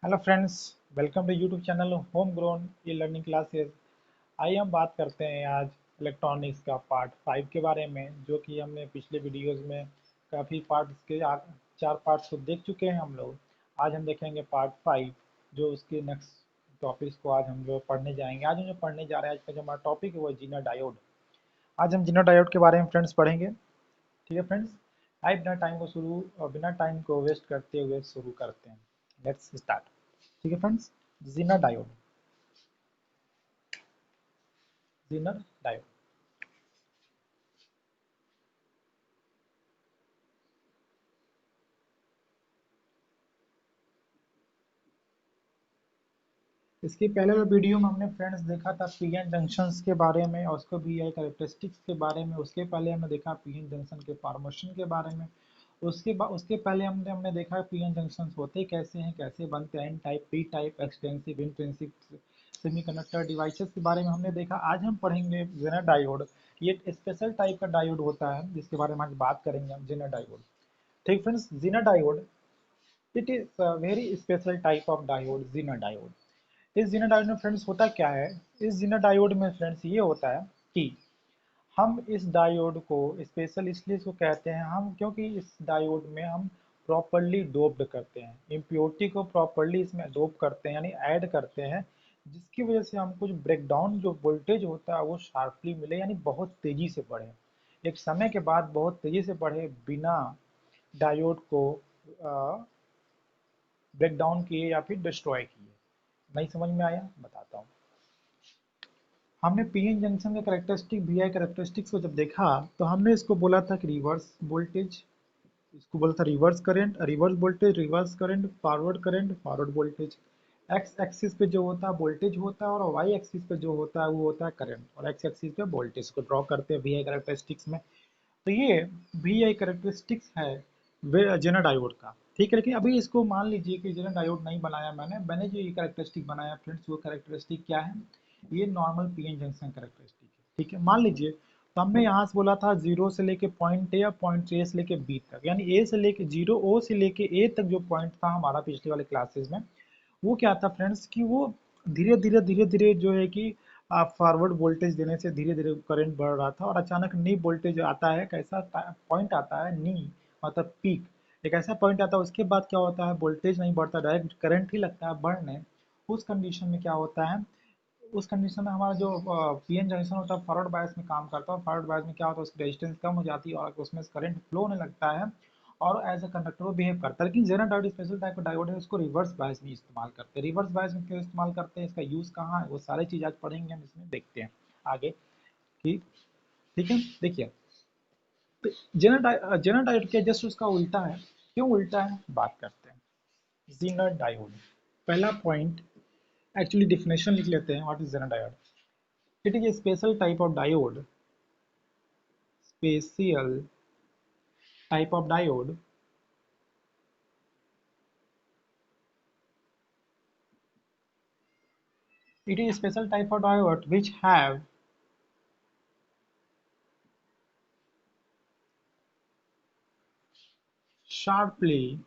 Hello friends, welcome to YouTube channel home grown e learning classes. आइए हम बात करते हैं आज इलेक्ट्रॉनिक्स का पार्ट 5 के बारे में, जो कि हमने पिछले वीडियोस में काफ़ी पार्ट्स के 4 पार्ट्स को देख चुके हैं हम लोग। आज हम देखेंगे पार्ट 5, जो उसके नेक्स्ट टॉपिक्स को आज हम जो पढ़ने जाएंगे। आज हम जो पढ़ने जा रहे हैं, आज का जो हमारा टॉपिक है वो है जीना डायोड। आज हम जीना डायोड के बारे में फ्रेंड्स पढ़ेंगे। ठीक है फ्रेंड्स, आइए बिना टाइम को वेस्ट करते हुए शुरू करते हैं। Let's start. ठीक है friends, Zener diode. Zener diode, इसके पहले वाले वीडियो में हमने फ्रेंड्स देखा था पीएन जंक्शंस के बारे में और उसको भी कैरेक्टरिस्टिक्स के बारे में। उसके पहले हमने देखा पीएन जंक्शन के फॉर्मेशन के बारे में। उसके पहले हमने हमने देखा पीएन जंक्शंस होते कैसे हैं, कैसे बनते हैं, N type, P type, extensive, intensive semiconductor devices के बारे में हमने देखा। आज हम पढ़ेंगे जेनर डायोड। ये एक स्पेशल टाइप का डायोड होता है जिसके बारे में आज बात करेंगे हम, जेनर डायोड। ठीक friends, Zener diode, it is a very special type of diode, Zener diode. इस जीना डायोड में फ्रेंड्स होता क्या है, इस जीना डायोड में फ्रेंड्स ये होता है कि हम इस डायोड को स्पेशल इसलिए इसको कहते हैं हम, क्योंकि इस डायोड में हम प्रॉपरली डोप्ड करते हैं, इम्प्योरिटी को प्रॉपरली इसमें डोप करते हैं, यानी ऐड करते हैं, जिसकी वजह से हमको जो ब्रेकडाउन जो वोल्टेज होता है वो शार्पली मिले, यानी बहुत तेजी से बढ़े, एक समय के बाद बहुत तेजी से बढ़े, बिना डायोड को ब्रेक डाउन किए या फिर डिस्ट्रॉय किए। नहीं समझ में आया, बताता हूँ। हमने पीएन जंक्शन का कैरेक्टरिस्टिक वी आई कैरेक्टरिस्टिक्स को जब देखा तो हमने इसको बोला था कि रिवर्स वोल्टेज, इसको बोला था reverse current, reverse voltage, reverse current, forward voltage. X axis पे जो होता है वोल्टेज होता है, और वाई एक्सिस पे जो होता है वो होता है करंट, और एक्स एक्सिस पे वोल्टेज को ड्रॉ करते हैं वी आई कैरेक्टरिस्टिक्स में। तो ये वी आई कैरेक्टरिस्टिक्स है जेनर डायोड का। ठीक है, लेकिन अभी इसको मान लीजिए कि जेनर डायोड नहीं बनाया मैंने मैंने जो ये कैरेक्टरिस्टिक बनाया फ्रेंड्स, वो कैरेक्टरिस्टिक क्या है, ये नॉर्मल पीएन जंक्शन कैरेक्टरिस्टिक है। ठीक है, मान लीजिए तो हमने यहाँ से बोला था जीरो से लेके पॉइंट ए या पॉइंट ए से लेके बी तक, यानी ए से लेके जीरो, ओ से लेके ए तक जो पॉइंट था हमारा पिछले वाले क्लासेस में, वो क्या था फ्रेंड्स कि वो धीरे धीरे जो है कि फॉरवर्ड वोल्टेज देने से धीरे धीरे करंट बढ़ रहा था, और अचानक नी वोल्टेज आता है, कैसा पॉइंट आता है नी, मतलब पीक, एक ऐसा पॉइंट आता है, उसके बाद क्या होता है वोल्टेज नहीं बढ़ता, डायरेक्ट करंट ही लगता है बढ़ने। उस कंडीशन में क्या होता है, उस कंडीशन में हमारा जो पीएन जंक्शन होता है फॉरवर्ड बायस में काम करता है। फॉरवर्ड बायस में क्या होता है, उसकी रेजिस्टेंस कम हो जाती है और उसमें करंट फ्लो होने लगता है, और एज अ कंडक्टर वो बिहेव करता है। लेकिन जेनर डायोड स्पेशल टाइप का डायोड है, उसको रिवर्स बायस में इस्तेमाल करते हैं। रिवर्स बायस में क्यों इस्तेमाल करते हैं, इसका यूज कहाँ है, वो सारी चीज आज पढ़ेंगे हम, इसमें देखते हैं आगे कि। ठीक है, देखिए जेनर डायोड क्या जस्ट उसका उल्टा है। क्यों उल्टा है, बात करते हैं। जेनर डायोड, पहला पॉइंट, एक्चुअली डिफिनेशन लिख लेते हैं, what is Zener diode. It is a special type of diode, special type of diode it is a special type of diode which have sharply,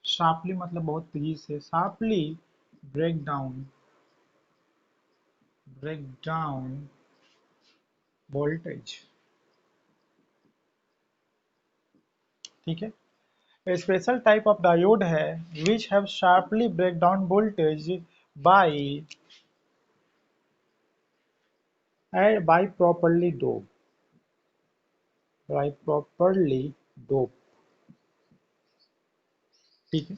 sharply मतलब बहुत तेजी से, sharply break down, break down voltage। ठीक है, a special type of diode है which have sharply break down voltage by by properly dope, by properly dope। ठीक है,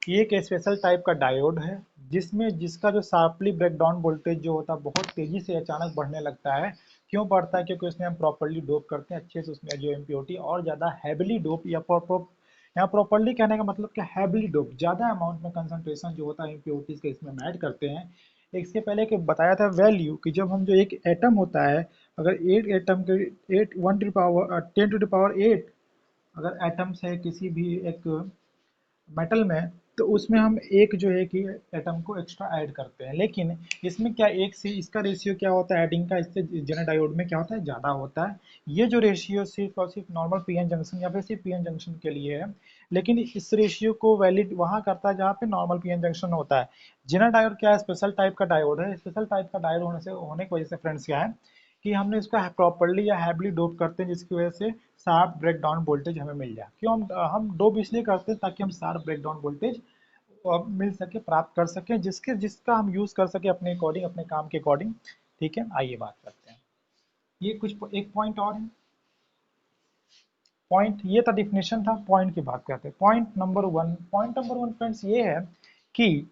ये एक स्पेशल टाइप का डायोड है जिसमें जिसका जो शार्पली ब्रेकडाउन वोल्टेज जो होता है बहुत तेजी से अचानक बढ़ने लगता है। क्यों बढ़ता है, क्योंकि उसमें हम प्रॉपरली डोप करते हैं अच्छे से, उसमें जो इम्प्योरिटी और ज़्यादा हैविली डोप, या यहाँ प्रॉपरली कहने का मतलब क्या, हैविली डोप, ज़्यादा अमाउंट में कंसंट्रेशन जो होता है इम्प्योरिटीज़ के इसमें ऐड करते हैं। इसके पहले के बताया था वैल्यू कि जब हम जो एक एटम होता है, अगर 8 एटम के 8 1 to power 10 to the power 8 अगर एटम्स है किसी भी एक मेटल में, तो उसमें हम एक जो है कि एटम को एक्स्ट्रा ऐड करते हैं, लेकिन इसमें क्या एक से इसका रेशियो क्या होता है एडिंग का, इससे जेनर डायोड में क्या होता है ज़्यादा होता है। ये जो रेशियो सिर्फ और सिर्फ नॉर्मल पीएन जंक्शन या फिर सिर्फ पीएन जंक्शन के लिए है, लेकिन इस रेशियो को वैलिड वहाँ करता है जहाँ पे नॉर्मल पीएन जंक्शन होता है। जेनर डायोड क्या है, स्पेशल टाइप का डायोड है। स्पेशल टाइप का डायोड होने की वजह से फ्रेंड्स क्या है कि हमने इसको प्रॉपरली या हैवली डोप करते हैं, जिसकी वजह से शार्प ब्रेक डाउन वोल्टेज हमें मिल जाए। क्यों हम डोप इसलिए करते हैं ताकि हम शार्प ब्रेक डाउन वोल्टेज मिल सके, प्राप्त कर सके, जिसका हम यूज कर सके अपने अकॉर्डिंग, अपने काम के अकॉर्डिंग। ठीक है, आइए बात करते हैं। ये कुछ एक पॉइंट और है। पॉइंट ये था, डिफिनेशन था। पॉइंट की बात करते हैं। पॉइंट नंबर 1 फ्रेंड्स ये है कि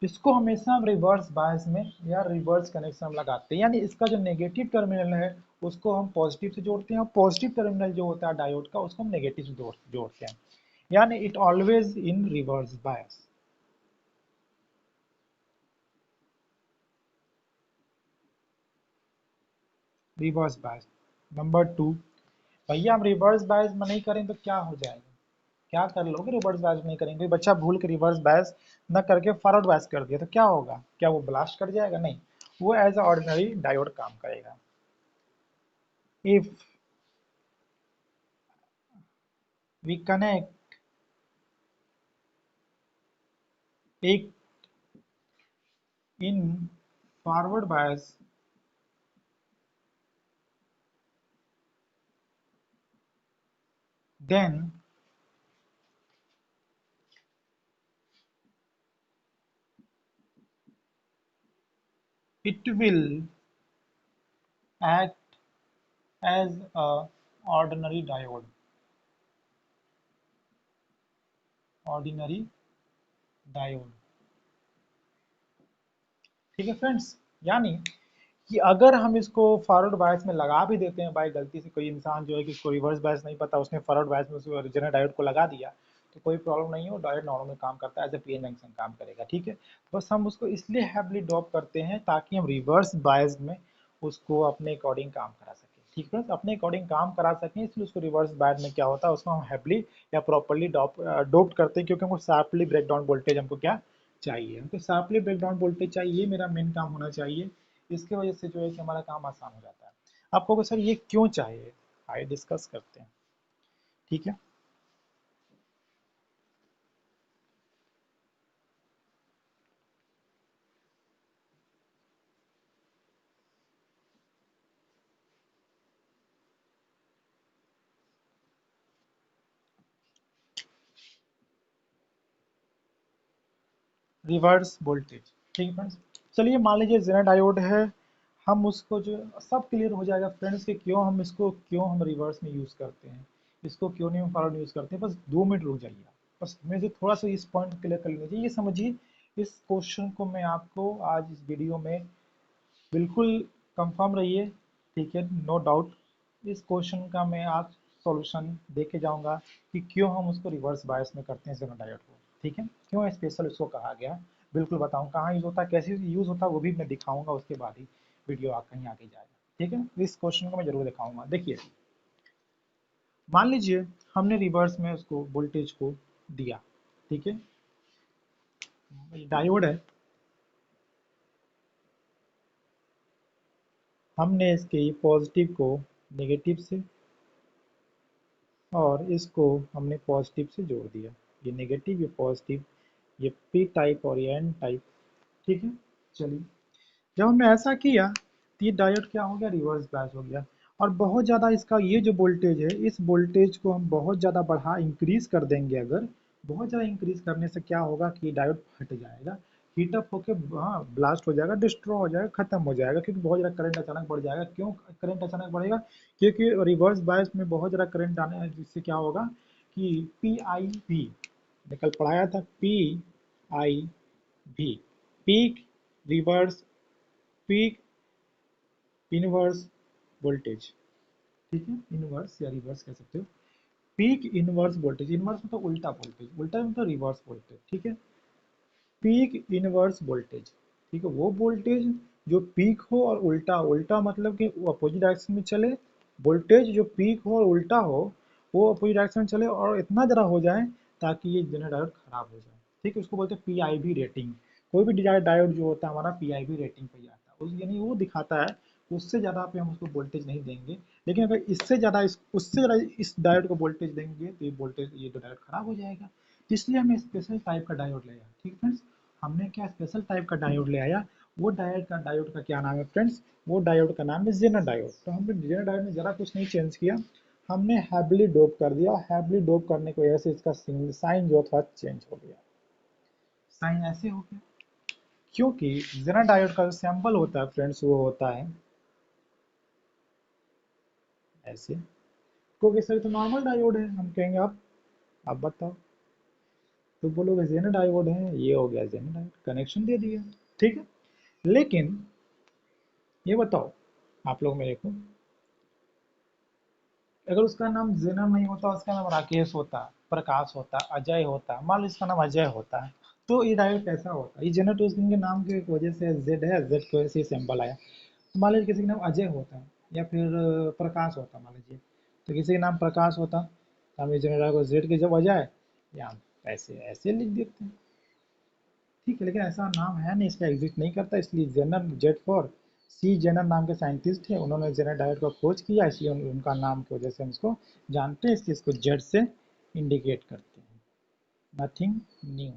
इसको हमेशा हम रिवर्स बायस में या रिवर्स कनेक्शन में लगाते हैं, यानी इसका जो नेगेटिव टर्मिनल है उसको हम पॉजिटिव से जोड़ते हैं, और पॉजिटिव टर्मिनल जो होता है डायोड का उसको हम नेगेटिव से जोड़ते हैं, यानी it always in reverse bias. Reverse bias. Number 2, भैया हम रिवर्स बायस में नहीं करें तो क्या हो जाएगा? क्या कर लोगे रिवर्स बायस नहीं करेंगे? कोई बच्चा भूल के रिवर्स बायस न करके फॉरवर्ड बायस कर दिया तो क्या होगा? क्या वो ब्लास्ट कर जाएगा? नहीं, वो एज अ ऑर्डिनरी डायोड काम करेगा। इफ वी कनेक्ट एक in forward bias, then it will act as a ordinary diode, ordinary diode। ठीक है फ्रेंड्स, यानी कि अगर हम इसको फॉरवर्ड बायस में लगा भी देते हैं, बाई गलती से कोई इंसान जो है कि इसको रिवर्स बायस नहीं पता, उसने फॉरवर्ड बायस में उसको ओरिजिनल डायोड को लगा दिया, तो कोई प्रॉब्लम नहीं है, वो डायोड नॉर्मल में काम करता है, एज ए पीएन जंक्शन काम करेगा। ठीक है, बस हम उसको इसलिए हैवली ड्रॉप करते हैं ताकि हम रिवर्स बायस में उसको अपने अकॉर्डिंग काम करा सकें। ठीक है, अपने अकॉर्डिंग काम करा सकें, इसलिए उसको रिवर्स बायस में क्या होता है उसको हम हैवली या प्रॉपरली डोप्ड करते हैं, क्योंकि हमको शार्पली ब्रेक डाउन वोल्टेज हमको क्या चाहिए, हमको शार्पली ब्रेक डाउन वोल्टेज चाहिए, ये मेरा मेन काम होना चाहिए। इसके वजह से जो है कि हमारा काम आसान हो जाता है। आप कहोगे सर ये क्यों चाहिए, आइए डिस्कस करते हैं। ठीक है, रिवर्स वोल्टेज। ठीक है फ्रेंड्स, चलिए मान लीजिए जेनर डायोड है, हम उसको जो सब क्लियर हो जाएगा फ्रेंड्स कि क्यों हम रिवर्स में यूज़ करते हैं, इसको क्यों नहीं हम फॉरवर्ड यूज़ करते हैं। बस 2 मिनट रुक जाइए, बस मेरे से थोड़ा सा इस पॉइंट क्लियर कर लीजिए। ये समझिए, इस क्वेश्चन को मैं आपको आज इस वीडियो में बिल्कुल कंफर्म रहिए। ठीक है, नो डाउट इस क्वेश्चन का मैं आज सॉल्यूशन दे के जाऊंगा कि क्यों हम उसको रिवर्स बायस में करते हैं जेनोडायोड को। ठीक है, क्यों स्पेशल उसको कहा गया, बिल्कुल बताऊँ कहाँ यूज़ होता है, कैसे यूज़ होता है, वो भी मैं दिखाऊंगा, उसके बाद ही वीडियो कहीं आगे जाएगा। ठीक है, इस क्वेश्चन को मैं जरूर दिखाऊंगा। देखिए, मान लीजिए हमने रिवर्स में उसको वोल्टेज को दिया। ठीक है, डायोड है, हमने इसके पॉजिटिव को नेगेटिव से और इसको हमने पॉजिटिव से जोड़ दिया, ये नेगेटिव ये पॉजिटिव, ये पी टाइप और ये एन टाइप। ठीक है, चलिए जब हमने ऐसा किया तो ये डायोड क्या हो गया, रिवर्स बायस हो गया। और बहुत ज़्यादा इसका ये जो वोल्टेज है, इस वोल्टेज को हम बहुत ज़्यादा बढ़ा इंक्रीज कर देंगे। अगर बहुत ज़्यादा इंक्रीज करने से क्या होगा कि डायोड फट जाएगा, हीटअप होकर, हाँ, ब्लास्ट हो जाएगा, डिस्ट्रॉ हो जाएगा, खत्म हो जाएगा, क्योंकि बहुत ज़्यादा करंट अचानक बढ़ जाएगा। क्यों करंट अचानक बढ़ेगा? क्योंकि रिवर्स बायस में बहुत ज़्यादा करंट आने जिससे क्या होगा कि पी आई वी, कल पढ़ाया था, P I V, peak reverse, peak inverse voltage. ठीक है, इनवर्स या रिवर्स कह सकते हो। पीक इनवर्स वोल्टेज, इनवर्स मतलब उल्टा वोल्टेज, उल्टा मतलब रिवर्स वोल्टेज। ठीक है, पीक इनवर्स वोल्टेज। ठीक है, वो वोल्टेज जो पीक हो और उल्टा, उल्टा मतलब कि वो अपोजिट डायरेक्शन में चले, वोल्टेज जो पीक हो और उल्टा हो, वो अपोजिट डायरेक्शन में चले और इतना ज़्यादा हो जाए ताकि ये जेनर डायोड खराब हो जाए। ठीक है, उसको बोलते हैं पीआईवी रेटिंग। कोई भी डिजायर डायोड जो होता है हमारा पीआईवी रेटिंग पे ही आता है, उस यानी वो दिखाता है उससे ज़्यादा पे हम उसको वोल्टेज नहीं देंगे, लेकिन अगर इससे ज़्यादा उससे ज़्यादा इस डायोड को वोल्टेज देंगे तो ये तो डायोड खराब हो जाएगा। तो इसलिए हमें स्पेशल टाइप का डायोड ले आया। ठीक फ्रेंड्स, हमने क्या स्पेशल टाइप का डायोड ले आया। वो डायोड का क्या नाम है फ्रेंड्स, वो डायोड का नाम है जेनर डायोड। तो हमने जेनर डायोड में ज़रा कुछ नहीं चेंज किया, हमने हैवीली डोप कर दिया। हैवीली डोप करने की वजह से इसका साइन जो था चेंज हो गया। साइन ऐसे हो गया क्योंकि जेनर डायोड का जो सैंपल होता है फ्रेंड्स वो होता है ऐसे। क्योंकि सर तो नॉर्मल डायोड है, हम कहेंगे आप बताओ, तो बोलोगे जेनर डायोड है, ये हो गया जेनर डायोड, कनेक्शन दे दिया। ठीक है, लेकिन ये बताओ आप लोग मेरे को, अगर उसका नाम जेनर नहीं होता, उसका नाम राकेश होता, प्रकाश होता, अजय होता, मान लो इसका नाम अजय होता है, तो ये डायोड कैसा होता? ये जेनर तो उसके नाम की वजह से जेड है, जेड की वजह से सिंबल आया। तो मान लीजिए किसी का नाम अजय होता या फिर प्रकाश होता मान लीजिए, तो किसी का नाम प्रकाश होता तो हम ये जेनर को जेड की जब बजाय या हम ऐसे ऐसे लिख देते हैं। ठीक है, लेकिन ऐसा नाम है नहीं, इसका एग्जिस्ट नहीं करता, इसलिए Zener Z for C Zener नाम के साइंटिस्ट थे, उन्होंने जेनर डायोड का खोज किया, इसलिए उनका नाम की वजह से हम इसको जानते हैं, इसलिए इसको जेड से इंडिकेट करते हैं। Nothing new.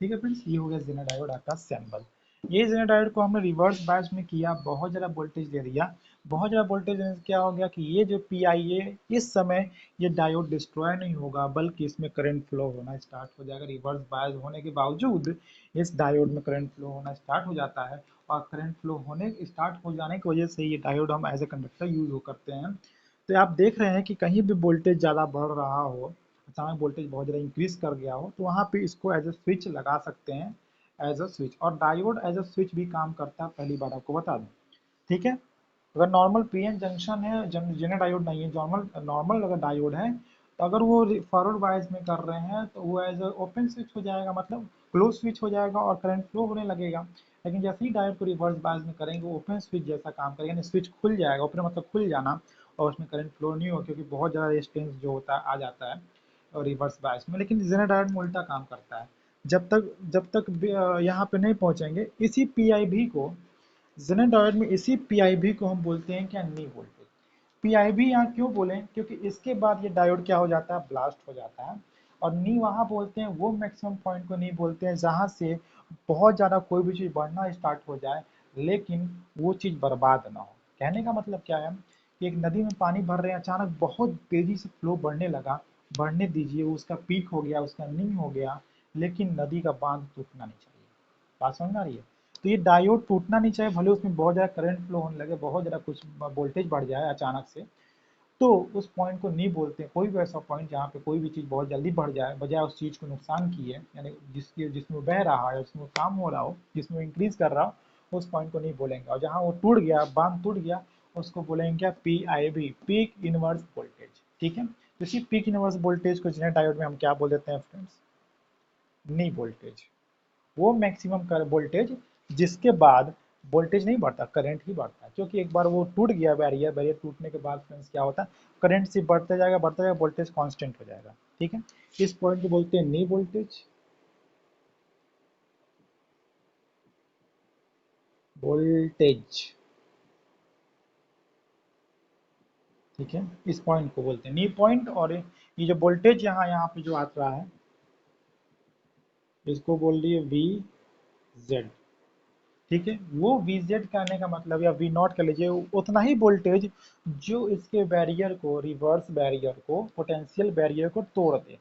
ठीक है फ्रेंड्स, ये हो गया जेनर डायोड आपका सैंपल। ये जेनर डायोड को हमने रिवर्स बायस में किया, बहुत ज़्यादा वोल्टेज दे दिया। बहुत ज़्यादा वोल्टेज देने से क्या हो गया कि ये जो पी आई है इस समय ये डायोड डिस्ट्रॉय नहीं होगा, बल्कि इसमें करंट फ्लो होना स्टार्ट हो जाएगा। रिवर्स बायस होने के बावजूद इस डायोड में करंट फ्लो होना स्टार्ट हो जाता है, और करंट फ्लो होने स्टार्ट हो जाने की वजह से ये डायोड हम एज ए कंडक्टर यूज करते हैं। तो आप देख रहे हैं कि कहीं भी वोल्टेज ज़्यादा बढ़ रहा हो, अचानक वोल्टेज बहुत ज़्यादा इंक्रीज कर गया हो, तो वहाँ पे इसको एज ए स्विच लगा सकते हैं, एज अ स्विच। और डायोड एज अ स्विच भी काम करता है, पहली बार आपको बता दूं। ठीक है, अगर नॉर्मल पीएन जंक्शन है, जेनर डायोड नहीं है, नॉर्मल नॉर्मल अगर डायोड है, तो अगर वो फॉरवर्ड बायस में कर रहे हैं तो वो एज ओपन स्विच हो जाएगा, मतलब क्लोज स्विच हो जाएगा और करंट फ्लो होने लगेगा। लेकिन जैसे ही डायोड को रिवर्स बायस में करेंगे, वो ओपन स्विच जैसा काम करेगा, यानी स्विच खुल जाएगा, ओपन मतलब खुल जाना, और उसमें करंट फ्लो नहीं हो, क्योंकि बहुत ज़्यादा रेजिस्टेंस जो होता है आ जाता है और रिवर्स बायस में। लेकिन जेनर डायोड में उल्टा काम करता है। जब तक यहाँ पे नहीं पहुँचेंगे, इसी पी को जेनर डायोड में, इसी पी को हम बोलते हैं क्या, नी वोल्टेज। पी यहाँ क्यों बोलें, क्योंकि इसके बाद ये डायोड क्या हो जाता है, ब्लास्ट हो जाता है। और नी वहाँ बोलते हैं, वो मैक्सिमम पॉइंट को नी बोलते हैं जहाँ से बहुत ज़्यादा कोई भी चीज़ बढ़ना स्टार्ट हो जाए, लेकिन वो चीज़ बर्बाद ना हो। कहने का मतलब क्या है कि एक नदी में पानी भर रहे हैं, अचानक बहुत तेज़ी से फ्लो बढ़ने लगा, बढ़ने दीजिए, उसका पीक हो गया, उसका नी हो गया, लेकिन नदी का बांध टूटना नहीं चाहिए। बात समझ में आ रही है? तो ये डायोड टूटना नहीं चाहिए, भले उसमें बहुत ज़्यादा करंट फ्लो होने लगे, बहुत ज़्यादा कुछ वोल्टेज बढ़ जाए अचानक से, तो उस पॉइंट को नहीं बोलते हैं। कोई भी ऐसा पॉइंट जहाँ पे कोई भी चीज़ बहुत जल्दी बढ़ जाए, बजाय उस चीज़ को नुकसान किए, यानी जिसमें बह रहा है, जिसमें काम हो रहा हो, जिसमें इंक्रीज कर रहा हो, उस पॉइंट को नहीं बोलेंगे। और जहाँ वो टूट गया, बांध टूट गया, उसको बोलेंगे क्या, पी आई भी, पीक इनवर्स वोल्टेज। ठीक है, तो इसी पीक इनवर्स वोल्टेज को जेनर डायोड में हम क्या बोल देते हैं फ्रेंड्स, नी वोल्टेज। वो मैक्सिमम कर वोल्टेज जिसके बाद वोल्टेज नहीं बढ़ता, करंट ही बढ़ता है, क्योंकि एक बार वो टूट गया बैरियर, बैरियर टूटने के बाद फ्रेंड्स क्या होता है, करंट से बढ़ता जाएगा, वोल्टेज कांस्टेंट हो जाएगा। ठीक है, इस पॉइंट को बोलते हैं नी वोल्टेज, वोल्टेज। ठीक है, इस पॉइंट को बोलते हैं नी पॉइंट। और ये जो वोल्टेज यहाँ यहाँ पे जो आ रहा है, इसको बोल दिए वी जेड। ठीक है, वो वी जेड कहने का मतलब, या वी नॉट कह लीजिए, उतना ही वोल्टेज जो इसके बैरियर को, रिवर्स बैरियर को, पोटेंशियल बैरियर को तोड़ दे।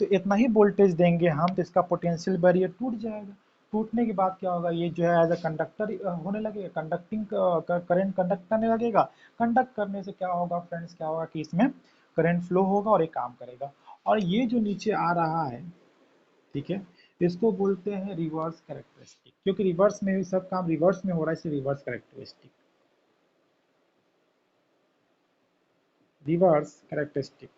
तो इतना ही वोल्टेज देंगे हम, तो इसका पोटेंशियल बैरियर टूट जाएगा। टूटने के बाद क्या होगा, ये जो है एज अ कंडक्टर होने लगेगा, कंडक्टिंग करंट कंडक्ट करने लगेगा। कंडक्ट करने से क्या होगा फ्रेंड्स, क्या होगा कि इसमें करंट फ्लो होगा और ये काम करेगा। और ये जो नीचे आ रहा है, ठीक है, इसको बोलते हैं रिवर्स कैरेक्टरिस्टिक, क्योंकि रिवर्स में भी सब काम रिवर्स में हो रहा है, इसलिए रिवर्स कैरेक्टरिस्टिक, रिवर्स कैरेक्टरिस्टिक।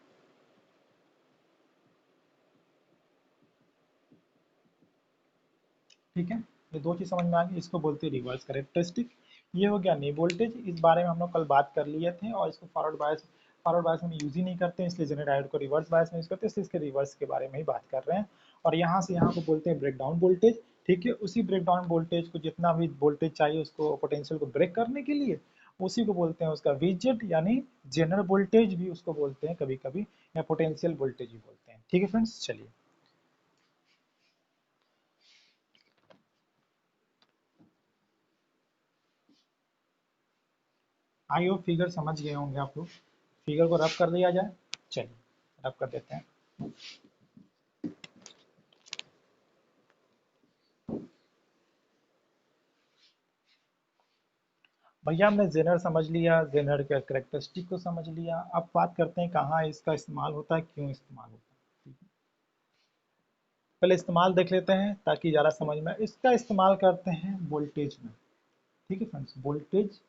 ठीक है, ये दो चीज समझ में आ गई, इसको बोलते हैं रिवर्स कैरेक्टरिस्टिक। ये हो गया नी वोल्टेज, इस बारे में हम लोग कल बात कर लिए थे, और इसको फॉरवर्ड बायस फॉरवर्ड बायस में यूज ही नहीं करते हैं, इसलिए जेनर डायोड को रिवर्स बायस में यूज करते हैं, इसलिए इसके रिवर्स के बारे में ही बात कर रहे हैं। और यहाँ से यहाँ को बोलते हैं ब्रेकडाउन वोल्टेज। ठीक है, उसी ब्रेकडाउन वोल्टेज को जितना भी वोल्टेज चाहिए उसको पोटेंशियल को ब्रेक करने के लिए, उसी को बोलते हैं उसका वीजेड, यानी जेनर वोल्टेज भी उसको बोलते हैं कभी कभी, या पोटेंशियल वोल्टेज भी बोलते हैं। ठीक है फ्रेंड्स, चलिए आई होप फिगर समझ गए होंगे आप लोग। फिगर को रब कर दिया जाए, चलिए रब कर देते हैं। भैया हमने जेनर समझ लिया, जेनर के करेक्टरिस्टिक को समझ लिया, अब बात करते हैं कहाँ इसका इस्तेमाल होता है, क्यों इस्तेमाल होता है। पहले इस्तेमाल देख लेते हैं ताकि ज़्यादा समझ में। इसका इस्तेमाल करते हैं वोल्टेज में। ठीक है फ्रेंड्स, वोल्टेज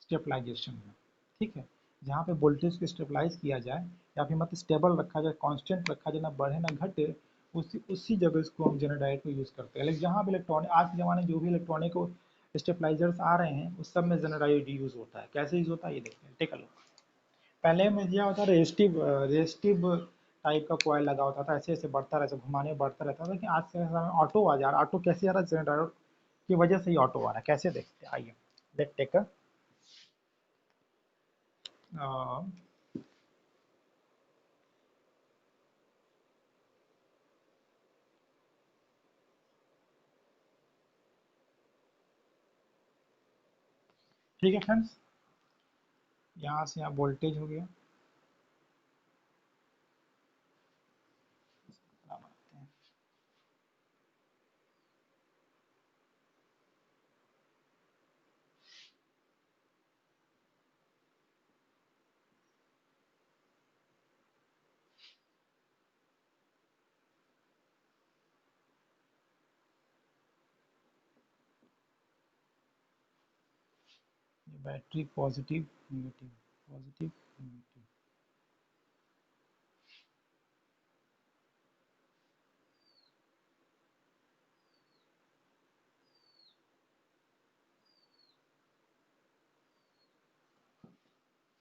स्टेबलाइजेशन में। ठीक है, जहाँ पे वोल्टेज को स्टेबलाइज किया जाए या फिर मतलब स्टेबल रखा जाए, कांस्टेंट रखा जाए, ना बढ़े ना घटे, उसी जगह इसको हम जेनर डायोड को यूज़ करते हैं। लेकिन जहाँ भी इलेक्ट्रॉनिक, आज के ज़माने में जो भी इलेक्ट्रॉनिक स्टेबलाइजर्स आ रहे हैं उस सब में जेनर डायोड यूज़ होता है। कैसे यूज़ होता है ये देखते हैं, टेक अ लुक। पहले में क्या होता है, रेजिस्टिव टाइप का कॉइल लगा होता था, ऐसे ऐसे बढ़ता रहता, घुमाने में बढ़ता रहता था। लेकिन आज के समय में ऑटो आ जा रहा है। ऑटो कैसे आ रहा है, जेनर डायोड की वजह से ही ऑटो आ रहा है। कैसे देखते हैं, आइए लेट टेक अ ठीक है फ्रेंड्स, यहाँ से यहाँ वोल्टेज हो गया। Battery positive negative, positive negative.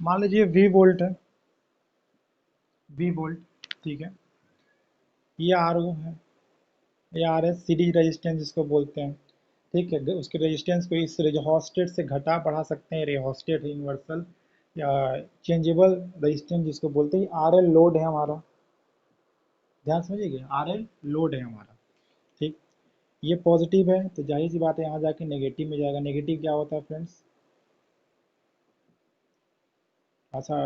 मान लीजिए वी वोल्ट है, वी वोल्ट। ठीक है, ये आर ओ है, ये आर एस सीरीज रेजिस्टेंस जिसको बोलते हैं। ठीक है, उसके रेजिस्टेंस को इस रेहोस्टेट से घटा बढ़ा सकते हैं, रेहोस्टेट यूनिवर्सल या चेंजेबल रेजिस्टेंस जिसको बोलते हैं। आर एल लोड है हमारा, ध्यान समझिएगा, आर एल लोड है हमारा। ठीक, ये पॉजिटिव है तो जाहिर सी बात है यहाँ जाके नेगेटिव में जाएगा। नेगेटिव क्या होता है फ्रेंड्स, ऐसा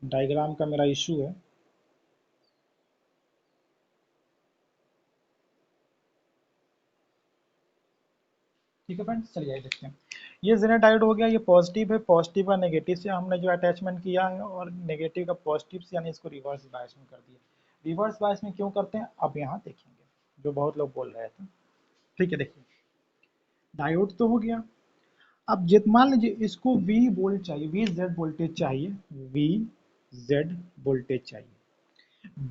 डायग्राम का मेरा इशू है। ठीक है फ्रेंड्स, चलिए आइए देखते हैं। ये जेनर डायोड हो गया, ये पॉजिटिव है, पॉजिटिव का नेगेटिव से हमने जो अटैचमेंट किया है, और नेगेटिव का पॉजिटिव से, यानी इसको रिवर्स बायस में कर दिया। रिवर्स बायस में क्यों करते हैं अब यहाँ देखेंगे, जो बहुत लोग बोल रहे थे। ठीक है, देखिए डायोड तो हो गया। अब जित मान लीजिए इसको वी वोल्ट चाहिए, वी जेड वोल्टेज चाहिए, वी जेड वोल्टेज चाहिए।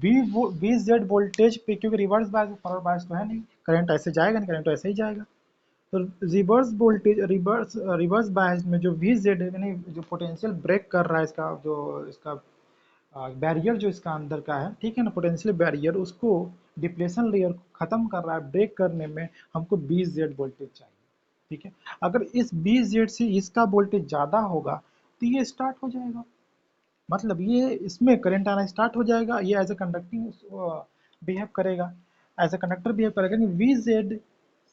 वी जेड वोल्टेज पे, क्योंकि रिवर्स बायस फॉरवर्ड बायस तो है नहीं, करंट ऐसे जाएगा नहीं, करंट तो ऐसे ही जाएगा। तो रिवर्स वोल्टेज, रिवर्स बायस में जो वी जेड यानी जो पोटेंशियल ब्रेक कर रहा है, इसका जो इसका बैरियर जो इसका अंदर का है, ठीक है ना, पोटेंशियल बैरियर, उसको डिप्लेशन लेयर को खत्म कर रहा है, ब्रेक करने में हमको 20 जेड वोल्टेज चाहिए। ठीक है, अगर इस 20 जेड से इसका वोल्टेज ज़्यादा होगा तो ये स्टार्ट हो जाएगा, मतलब ये इसमें करंट आना स्टार्ट हो जाएगा, ये एज ए कंडक्टिंग बिहेव करेगा, एज ए कंडक्टर बिहेव करेगा। वी जेड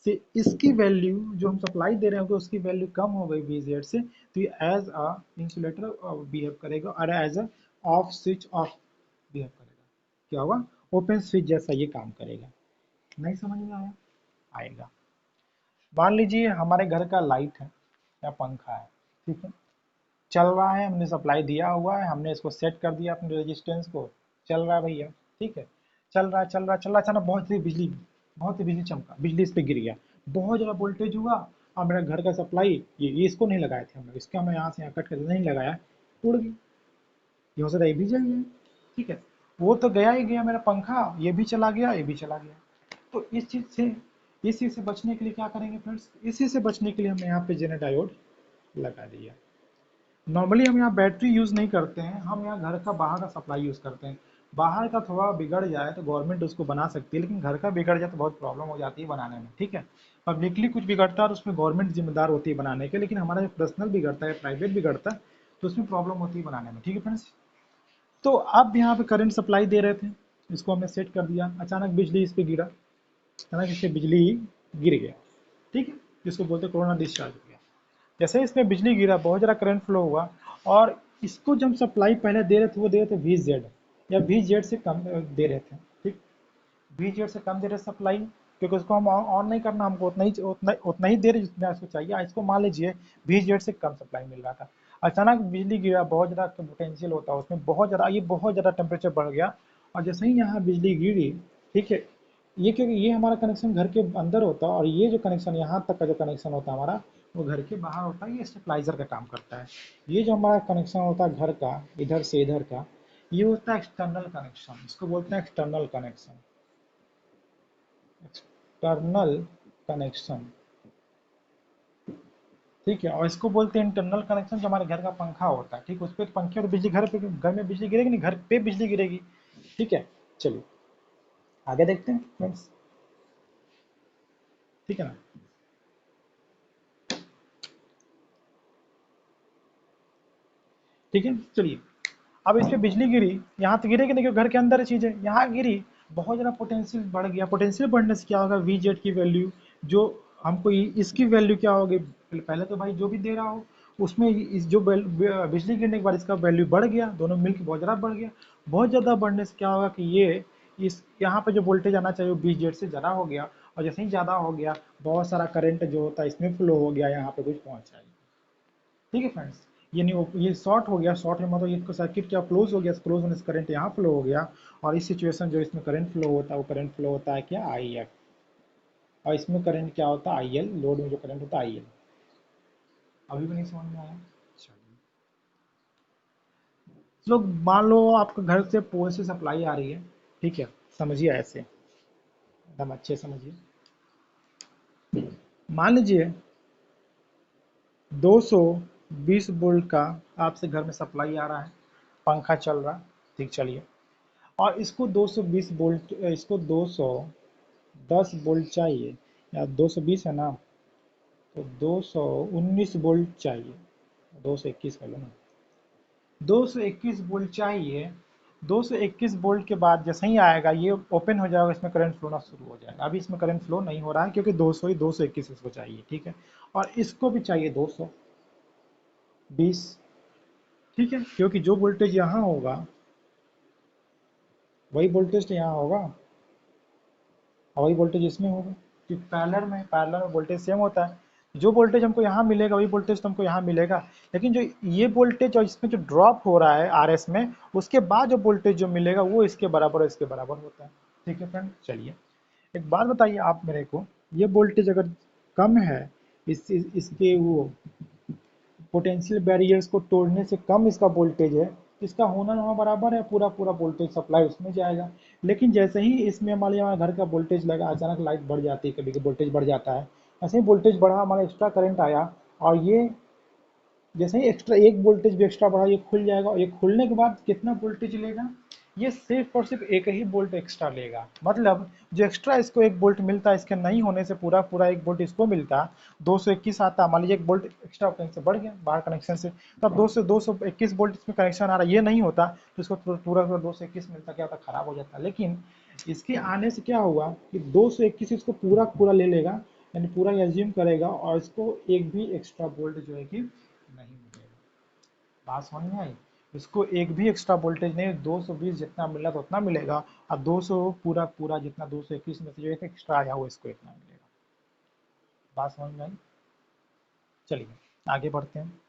से इसकी वैल्यू जो हम सप्लाई दे रहे होंगे उसकी वैल्यू कम हो गई वी जेड से, तो ये एज अ इंसुलेटर बिहेव करेगा, और as a off switch off behave करेगा। क्या होगा, ओपन स्विच जैसा ये काम करेगा। नहीं समझ में आया, आएगा। मान लीजिए हमारे घर का लाइट है या पंखा है, ठीक है, चल रहा है, हमने सप्लाई दिया हुआ है, हमने इसको सेट कर दिया अपने रेजिस्टेंस को, चल रहा है भैया। ठीक है, चल रहा है चल रहा है चल रहा है, अचानक बहुत सी बिजली चमका, बिजली इस पे गिर गया, बहुत ज़्यादा वोल्टेज हुआ, और मेरा घर का सप्लाई, ये इसको नहीं लगाए थे हम लोग, इसका मैं यहाँ से यहाँ कट कर नहीं लगाया, टूट गई, ये हो सकता है ये भी जल जाए। ठीक है, वो तो गया ही गया मेरा पंखा, ये भी चला गया, ये भी चला गया। तो इस चीज़ से बचने के लिए क्या करेंगे फ्रेंड्स, इसी से बचने के लिए हमने यहाँ पे जेनर डायोड लगा दिया। नॉर्मली हम यहाँ बैटरी यूज़ नहीं करते हैं, हम यहाँ घर का बाहर का सप्लाई यूज़ करते हैं। बाहर का थोड़ा बिगड़ जाए तो गवर्नमेंट उसको बना सकती है, लेकिन घर का बिगड़ जाए तो बहुत प्रॉब्लम हो जाती है बनाने में, ठीक है। पब्लिकली कुछ बिगड़ता है और उसमें गवर्नमेंट जिम्मेदार होती है बनाने के, लेकिन हमारा जो पर्सनल बिगड़ता है, प्राइवेट बिगड़ता है, तो उसमें प्रॉब्लम होती है बनाने में, ठीक है फ्रेंड्स। तो अब यहाँ पे करंट सप्लाई दे रहे थे, इसको हमने सेट कर दिया, अचानक बिजली इस पे गिरा, अचानक इस पे बिजली गिर गया, ठीक है, जिसको बोलते हैं कोरोना डिस्चार्ज हो गया। जैसे ही इसमें बिजली गिरा बहुत ज़्यादा करंट फ्लो हुआ, और इसको जब सप्लाई पहले दे रहे थे वो दे रहे थे VZ या VZ से कम दे रहे थे, ठीक। VZ से कम दे रहे सप्लाई, क्योंकि उसको हम ऑन नहीं करना, हमको उतना ही दे रहे जितना इसको चाहिए। इसको मान लीजिए VZ से कम सप्लाई मिल रहा था, अचानक बिजली गिरा, बहुत ज़्यादा पोटेंशियल होता है उसमें, बहुत ज़्यादा टेम्परेचर बढ़ गया, और जैसे ही यहाँ बिजली गिरी, ठीक है, ये क्योंकि ये हमारा कनेक्शन घर के अंदर होता है, और ये जो कनेक्शन यहाँ तक का जो कनेक्शन होता है हमारा, वो घर के बाहर होता है, ये स्टेबलाइजर का काम करता है। ये जो हमारा कनेक्शन होता है घर का, इधर से इधर का, ये होता है एक्सटर्नल कनेक्शन, इसको बोलते हैं एक्सटर्नल कनेक्शन, एक्सटर्नल कनेक्शन, ठीक है। और इसको बोलते हैं इंटरनल कनेक्शन, जो हमारे घर का पंखा होता है, ठीक, उस पर पंखे और बिजली, घर में बिजली गिरेगी नहीं, घर पे बिजली गिरेगी, ठीक है। चलिए आगे देखते हैं फ्रेंड्स, ठीक है ना। ठीक है, चलिए, अब इस पे बिजली गिरी, यहाँ तो गिरेगी नहीं क्योंकि घर के अंदर चीज़ है, यहाँ गिरी, बहुत ज़्यादा पोटेंशियल बढ़ गया। पोटेंशियल बढ़ने से क्या होगा, VZ की वैल्यू, जो हमको इसकी वैल्यू क्या होगी, पहले तो भाई जो भी दे रहा हो उसमें इस जो बिजली गिरने के बाद इसका वैल्यू बढ़ गया, दोनों मिलकर बहुत ज़्यादा बढ़ गया। बहुत ज़्यादा बढ़ने से क्या होगा कि ये इस यहाँ पे जो वोल्टेज आना चाहिए वो VZ से ज़्यादा हो गया, और जैसे ही ज़्यादा हो गया, बहुत सारा करंट जो होता है इसमें फ्लो हो गया, यहाँ पे कुछ पहुँचा, ठीक है फ्रेंड्स। ये नहीं, ये शॉर्ट हो गया, शॉर्ट में मतलब ये सर्किट क्या क्लोज हो गया, क्लोज होने से करंट यहाँ फ्लो हो गया, और इस सिचुएशन जो इसमें करंट फ्लो होता है वो करंट फ्लो होता है क्या, IF, और इसमें करंट क्या होता है, IL, लोड में जो करंट होता है IL। अभी भी नहीं समझ में आया, चलिए। लोग मान लो आपके घर से पोल से सप्लाई आ रही है, ठीक है, समझिए ऐसे, एकदम अच्छे समझिए। मान लीजिए 220 वोल्ट का आपसे घर में सप्लाई आ रहा है, पंखा चल रहा, ठीक, चलिए, और इसको 220 वोल्ट, इसको 210 वोल्ट चाहिए, या 220 है ना, तो 219 वोल्ट चाहिए, 221 कर लो ना, 221 वोल्ट चाहिए। 221 वोल्ट के बाद जैसे ही आएगा ये ओपन हो जाएगा, इसमें करंट फ्लो ना शुरू हो जाएगा। अभी इसमें करंट फ्लो नहीं हो रहा है क्योंकि 221 इसको चाहिए, ठीक है, और इसको भी चाहिए 220, ठीक है, क्योंकि जो वोल्टेज यहाँ होगा वही वोल्टेज तो यहाँ होगा, और वही वोल्टेज इसमें होगा, क्योंकि पैरेलल में वोल्टेज सेम होता है। जो वोल्टेज हमको यहाँ मिलेगा वही वोल्टेज तो हमको यहाँ मिलेगा, लेकिन जो ये वोल्टेज और इसमें जो ड्रॉप हो रहा है RS में, उसके बाद जो वोल्टेज जो मिलेगा वो इसके बराबर और इसके बराबर होता है, ठीक है फ्रेंड। चलिए एक बात बताइए आप मेरे को, ये वोल्टेज अगर कम है, इसके वो पोटेंशियल बैरियर्स को तोड़ने से कम इसका वोल्टेज है, इसका होना वहाँ बराबर है, पूरा पूरा वोल्टेज सप्लाई उसमें जाएगा। लेकिन जैसे ही इसमें मान लिया हमारे घर का वोल्टेज लगा, अचानक लाइट बढ़ जाती है, कभी कभी वोल्टेज बढ़ जाता है, ऐसे ही वोल्टेज बढ़ा, हमारा एक्स्ट्रा करंट आया, और ये जैसे ही एक्स्ट्रा एक वोल्टेज भी एक्स्ट्रा बढ़ा, ये खुल जाएगा, और ये खुलने के बाद कितना वोल्टेज लेगा, ये सिर्फ और सिर्फ एक ही वोल्ट एक्स्ट्रा लेगा। मतलब जो एक्स्ट्रा इसको एक वोल्ट मिलता है, इसके नहीं होने से पूरा पूरा एक वोल्ट इसको मिलता, 221 आता, मान लीजिए एक वोल्ट एक्स्ट्रा कनेक्शन से बढ़ गया बाहर कनेक्शन से, तब 221 वोल्ट इसमें कनेक्शन आ रहा है, ये नहीं होता तो इसको पूरा पूरा 221 मिलता, क्या होता, खराब हो जाता। लेकिन इसके आने से क्या हुआ कि 221 इसको पूरा पूरा ले लेगा, यानी पूरा एज्यूम करेगा, और इसको एक भी एक्स्ट्रा वोल्ट जो है कि नहीं मिलेगा। बात समझ में आई, इसको एक भी एक्स्ट्रा वोल्टेज नहीं, 220 जितना मिला तो उतना मिलेगा, और 200 पूरा पूरा जितना 221 में से जो एक एक्स्ट्रा आया वो इसको इतना मिलेगा। बात समझ में आई, चलिए आगे बढ़ते हैं।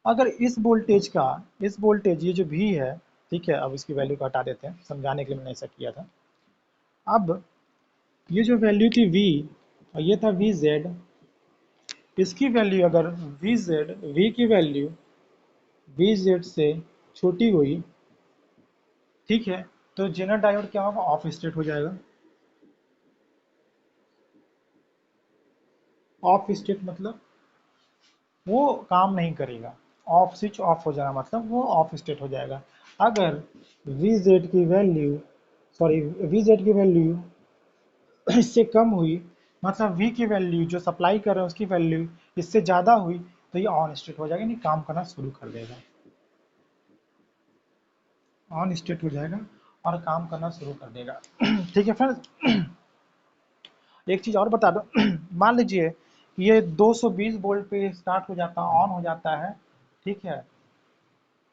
अगर इस वोल्टेज ये जो भी है, ठीक है, अब इसकी वैल्यू को हटा देते हैं, समझाने के लिए मैंने ऐसा किया था। अब ये जो वैल्यू थी V, और ये था VZ, इसकी वैल्यू अगर V की वैल्यू VZ से छोटी हुई, ठीक है, तो जेनर डायोड क्या होगा, ऑफ स्टेट हो जाएगा। ऑफ स्टेट मतलब वो काम नहीं करेगा, ऑफ स्विच ऑफ हो जाना मतलब वो ऑफ स्टेट हो जाएगा। अगर Vz की वैल्यू Vz की वैल्यू इससे कम हुई, मतलब V की वैल्यू जो सप्लाई कर रहे हैं उसकी वैल्यू इससे ज़्यादा हुई, तो ये ऑन स्टेट हो जाएगा, नहीं काम करना शुरू कर देगा, ऑन स्टेट हो जाएगा और काम करना शुरू कर देगा। ठीक है फ्रेंड्स, एक चीज़ और बता दो। मान लीजिए ये 220 वोल्ट पे स्टार्ट हो जाता है, ऑन हो जाता है, ठीक है,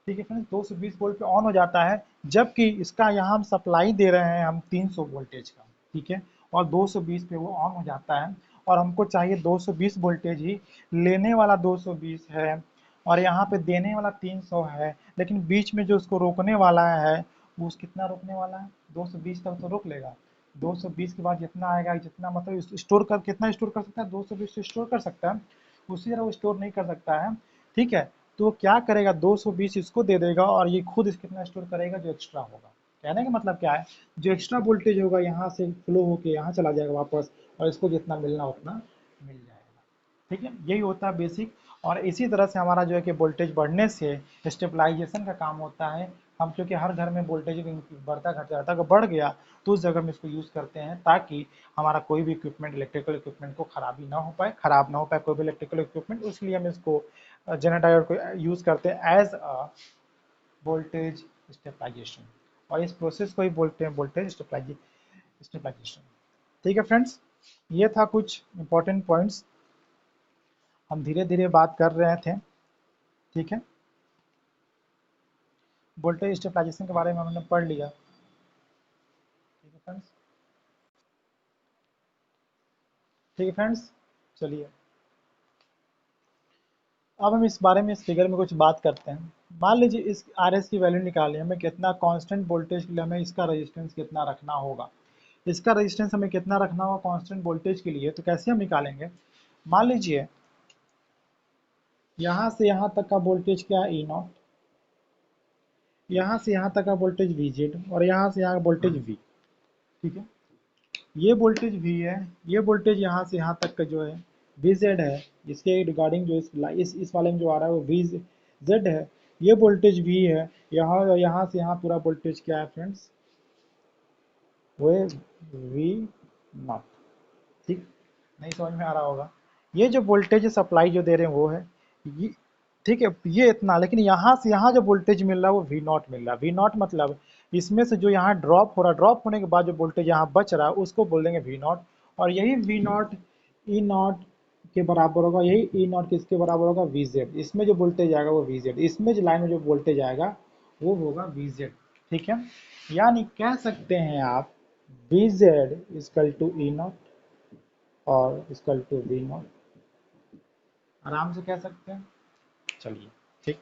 ठीक है फ्रेंड्स, 220 वोल्ट पे ऑन हो जाता है, जबकि इसका यहाँ हम सप्लाई दे रहे हैं हम 300 वोल्टेज का, ठीक है, और 220 पे वो ऑन हो जाता है, और हमको चाहिए 220 वोल्टेज ही, लेने वाला 220 है और यहाँ पे देने वाला 300 है, लेकिन बीच में जो उसको रोकने वाला है वो कितना रोकने वाला है, 220 तक तो रोक लेगा, 220 के बाद जितना आएगा, जितना मतलब स्टोर कर, कितना स्टोर कर सकता है, 220 स्टोर कर सकता है, उसी तरह वो स्टोर नहीं कर सकता है, ठीक है। तो क्या करेगा, 220 इसको दे देगा और ये खुद कितना स्टोर करेगा, जो एक्स्ट्रा होगा। कहने का मतलब क्या है, जो एक्स्ट्रा वोल्टेज होगा यहाँ से फ्लो होके यहाँ चला जाएगा वापस, और इसको जितना मिलना उतना मिल जाएगा, ठीक है, यही होता है बेसिक। और इसी तरह से हमारा जो है कि वोल्टेज बढ़ने से स्टेबलाइजेशन का काम होता है। हम क्योंकि हर घर में वोल्टेज बढ़ता घट जाता, अगर बढ़ गया तो उस जगह में इसको यूज़ करते हैं, ताकि हमारा कोई भी इक्विपमेंट, इलेक्ट्रिकल इक्विपमेंट को खराबी ना हो पाए, खराब ना हो पाए कोई भी इलेक्ट्रिकल इक्विपमेंट, इसलिए हम इसको जनरेटर को यूज़ करते हैं एज अ वोल्टेज स्टेबलाइजेशन, और इस प्रोसेस को ही बोलते हैं वोल्टेज स्टेबलाइजेशन। ठीक है फ्रेंड्स, ये था कुछ इंपॉर्टेंट पॉइंट्स, हम धीरे धीरे बात कर रहे थे, ठीक है। वोल्टेज स्टेबलाइजेशन के बारे में हमने पढ़ लिया, ठीक है फ्रेंड्स, ठीक है फ्रेंड्स, चलिए अब हम इस बारे में, इस फिगर में कुछ बात करते हैं। मान लीजिए इस आर एस की वैल्यू निकाली, हमें कितना कांस्टेंट वोल्टेज के लिए हमें इसका रेजिस्टेंस कितना रखना होगा, इसका रेजिस्टेंस हमें कितना रखना होगा कांस्टेंट वोल्टेज के लिए, तो कैसे हम निकालेंगे। मान लीजिए यहाँ से यहाँ तक का वोल्टेज क्या है, ई नॉट, यहाँ से यहाँ तक का वोल्टेज वी जेड, और यहाँ से यहाँ वोल्टेज वी, ठीक है, ये वोल्टेज वी है, ये वोल्टेज यहाँ से यहाँ तक का जो है वी जेड है, इसके रिगार्डिंग जो इस वाले में जो आ रहा है वो वी जेड है, ये वोल्टेज वी है, यहाँ से यहाँ पूरा वोल्टेज क्या है फ्रेंड्स, वो है वी नॉट, ठीक, नहीं समझ में आ रहा होगा। ये जो वोल्टेज सप्लाई जो दे रहे हैं वो है ये, ठीक है, ये इतना, लेकिन यहाँ से यहाँ जो वोल्टेज मिल रहा है वो वी नॉट मिल रहा है, वी नॉट मतलब इसमें से जो यहाँ ड्रॉप हो रहा है, ड्रॉप होने के बाद जो वोल्टेज यहाँ बच रहा है उसको बोल देंगे वी नॉट, और यही वी नॉट ई नॉट के बराबर होगा, यही ई नॉट किसके बराबर होगा, वी जेड, इसमें जो वोल्टेज आएगा वो वी जेड, इसमें जो लाइन में जो वोल्टेज आएगा वो होगा वी जेड, ठीक है। यानी कह सकते हैं आप V Z equal to E not और इजकल टू वी नॉट, आराम से कह सकते हैं, चलिए ठीक।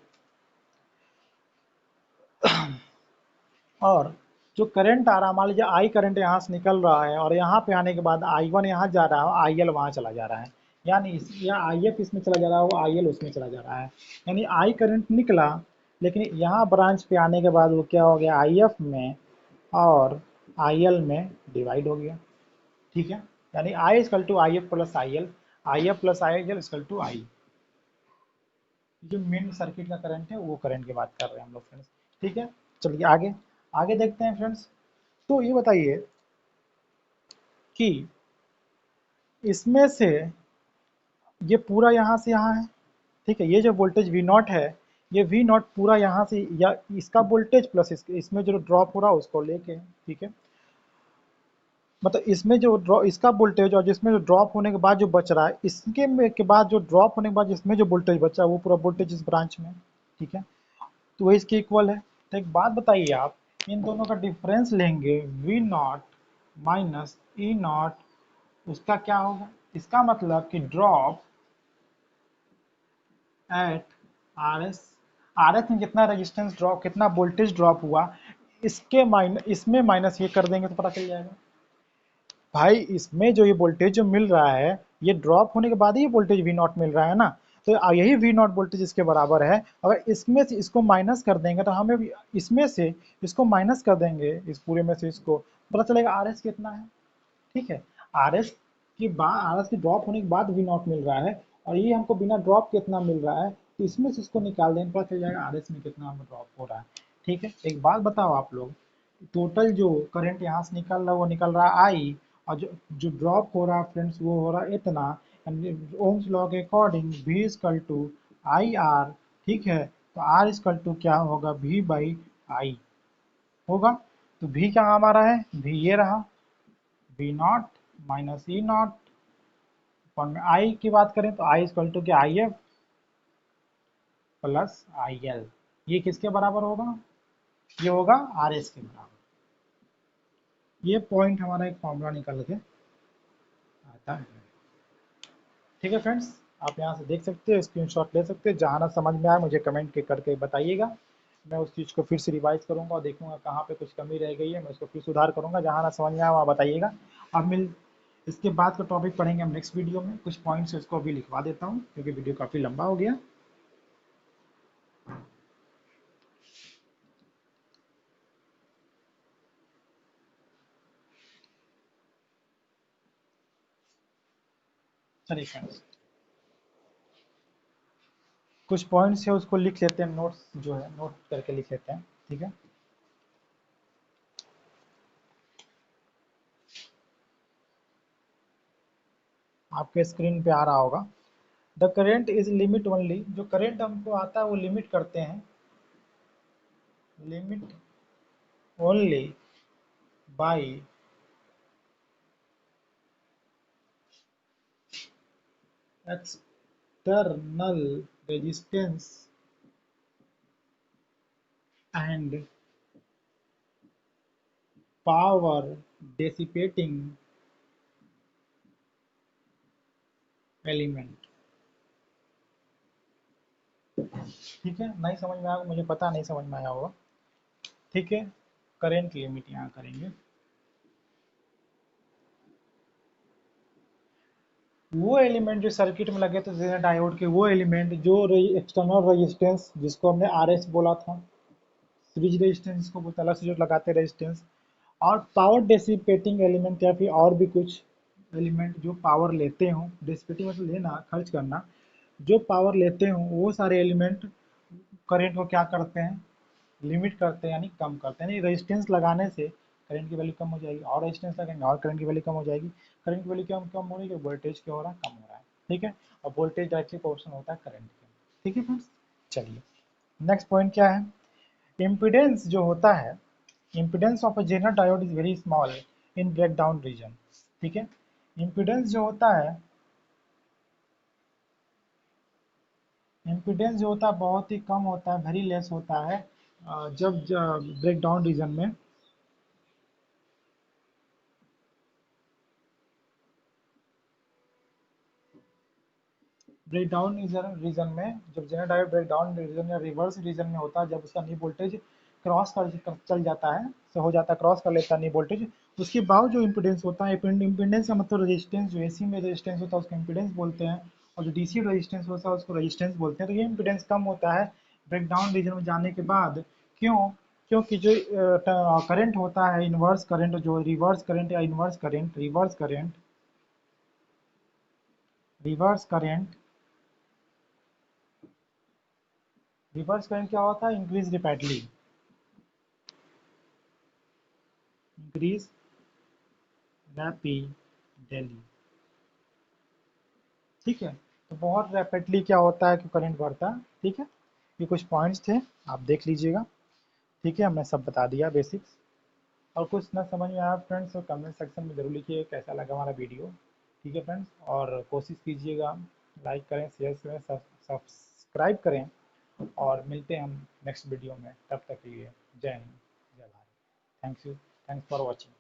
और जो करंट आ रहा है, मान लीजिए आई करंट यहाँ से निकल रहा है और यहाँ पे आने के बाद आई वन यहाँ जा रहा है, आई एल वहाँ चला जा रहा है, यानी या आई एफ इसमें चला जा रहा है, वो आई एल उसमें चला जा रहा है, यानी आई करंट निकला, लेकिन यहाँ ब्रांच पे आने के बाद वो क्या हो गया, आई एफ में और आई एल में डिवाइड हो गया, ठीक है, यानी I is equal to I F plus I F plus I L is equal to I, जो मेन सर्किट का करंट है वो करंट की बात कर रहे हैं हम लोग फ्रेंड्स, ठीक है। चलिए आगे आगे देखते हैं फ्रेंड्स। तो ये बताइए कि इसमें से ये पूरा यहाँ से यहाँ है, ठीक है, ये जो वोल्टेज वी नॉट है, ये वी नॉट पूरा यहाँ से, या इसका वोल्टेज प्लस इसमें जो ड्रॉप हो रहा है उसको लेके, ठीक है, मतलब इसमें जो ड्रॉप, इसका वोल्टेज और जिसमें जो ड्रॉप होने के बाद जो बच रहा है, के बाद जो ड्रॉप होने के बाद जिसमें जो वोल्टेज बचा है वो पूरा वोल्टेज इस ब्रांच में, ठीक है, तो वही इसके इक्वल है। तो एक बात बताइए आप, इन दोनों का डिफरेंस लेंगे V not minus E not, उसका क्या होगा, इसका मतलब कि drop at R S, R S में कितना रेजिस्टेंस ड्रॉप, कितना वोल्टेज ड्रॉप हुआ, इसके माइनस इसमें माइनस ये कर देंगे तो पता चल जाएगा। भाई इसमें जो ये वोल्टेज जो मिल रहा है, ये ड्रॉप होने के बाद ही वोल्टेज वी नॉट मिल रहा है ना, तो यही वी नॉट वोल्टेज इसके बराबर है। अगर इसमें से इसको माइनस कर देंगे तो हमें भी इसमें से इसको माइनस कर देंगे, इस पूरे में से इसको, पता चलेगा आर एस कितना है, ठीक है। आर एस की ड्रॉप होने के बाद वी नॉट मिल रहा है, और ये हमको बिना ड्रॉप कितना मिल रहा है, तो इसमें से इसको निकाल दें, पता चल जाएगा आर एस में कितना ड्रॉप हो रहा है। ठीक है, एक बात बताओ आप लोग, टोटल जो करंट यहाँ से निकल रहा है वो निकल रहा है आई, और जो जो ड्रॉप हो रहा है फ्रेंड्स वो हो रहा है इतना। ओम्स लॉ के according V equal to I R. ठीक है, तो R इक्वल टू क्या होगा, V बाई आई होगा। तो V क्या हमारा है, V ये रहा, V naught minus E naught. I की बात करें तो आई इक्वल टू क्या, I F plus I L. ये किसके बराबर होगा, ये होगा आर एस के बराबर। ये पॉइंट हमारा एक फॉर्मूला निकल के आता है। ठीक है फ्रेंड्स, आप यहाँ से देख सकते हैं, स्क्रीनशॉट ले सकते हैं। जहाँ ना समझ में आए मुझे कमेंट के करके बताइएगा, मैं उस चीज़ को फिर से रिवाइज करूँगा और देखूंगा कहाँ पे कुछ कमी रह गई है, मैं उसको फिर सुधार करूँगा। जहाँ ना समझ में आए वहाँ बताइएगा। अब मिल इसके बाद का टॉपिक पढ़ेंगे हम नेक्स्ट वीडियो में। कुछ पॉइंट्स इसको अभी लिखवा देता हूँ क्योंकि वीडियो काफ़ी लंबा हो गया। चलिए फ्रेंड्स, कुछ पॉइंट्स है उसको लिख लेते हैं, नोट्स जो है नोट करके लिख लेते हैं। ठीक है, आपके स्क्रीन पे आ रहा होगा। The current is limit only, जो करेंट हमको आता है वो लिमिट करते हैं, limit only by external resistance and power dissipating element. ठीक है, नहीं समझ में आया, मुझे पता नहीं समझ में आया होगा। ठीक है, करेंट लिमिट यहाँ करेंगे। वो एलिमेंट जो सर्किट में लगे थे जेनर डायोड के, वो एलिमेंट जो एक्सटर्नल रेजिस्टेंस जिसको हमने आर एस बोला था, सीरीज रेजिस्टेंस जिसको बोलते हैं, अलग से जो लगाते रेजिस्टेंस, और पावर डिसिपेटिंग एलिमेंट या फिर और भी कुछ एलिमेंट जो पावर लेते हों, डिसिपेटिंग मतलब लेना, खर्च करना, जो पावर लेते हों, वो सारे एलिमेंट करंट को क्या करते हैं, लिमिट करते हैं, यानी कम करते हैं। यानी रेजिस्टेंस लगाने से करंट की वैल्यू कम हो जाएगी, और रेजिस्टेंस लगाएंगे और करंट की वैल्यू कम हो जाएगी। करंट की वैल्यू कम कम हो रही है, वोल्टेज क्या हो रहा है, कम हो रहा है। ठीक है, और वोल्टेज डायरेक्टली प्रोपोर्शनल होता है करंट के। ठीक है फ्रेंड्स, चलिए नेक्स्ट पॉइंट क्या है, इम्पीडेंस जो होता है, impedance of a Zener diode is very small in breakdown region. ठीक है, इम्पीडेंस जो होता है, इम्पीडेंस जो होता है बहुत ही कम होता है, वेरी लेस होता है जब ब्रेकडाउन रीजन में, ब्रेकडाउन रीजन में, जब जेनर डायोड ब्रेकडाउन रीजन या रिवर्स रीजन में होता है, जब उसका नी वोल्टेज चल जाता है, तो हो जाता है, क्रॉस कर लेता है नी वोल्टेज, उसके बाद जो इम्पीडेंस होता है, इम्पीडेंस का मतलब रेजिस्टेंस, जो एसी में रेजिस्टेंस होता है उसको इम्पीडेंस बोलते हैं, और जो डीसी रेजिस्टेंस होता है उसको रेजिस्टेंस बोलते हैं। तो ये इम्पीडेंस कम होता है ब्रेकडाउन रीजन में जाने के बाद। क्यों, क्योंकि जो करंट होता है, इन्वर्स करंट, जो रिवर्स करंट या inverse current, reverse current, reverse current क्या होता है, इंक्रीज रैपिडली, इंक्रीज रैपिडली। ठीक है, तो बहुत रैपिडली क्या होता है कि करंट बढ़ता है। ठीक है, ये कुछ पॉइंट्स थे, आप देख लीजिएगा। ठीक है, हमने सब बता दिया बेसिक्स। और कुछ ना समझ में आया फ्रेंड्स तो कमेंट सेक्शन में जरूर लिखिए कैसा लगा हमारा वीडियो। ठीक है फ्रेंड्स, और कोशिश कीजिएगा लाइक करें, शेयर करें, सब्सक्राइब करें, और मिलते हैं हम नेक्स्ट वीडियो में। तब तक के लिए जय हिंद, जय Bharat. Thank you, thanks for watching.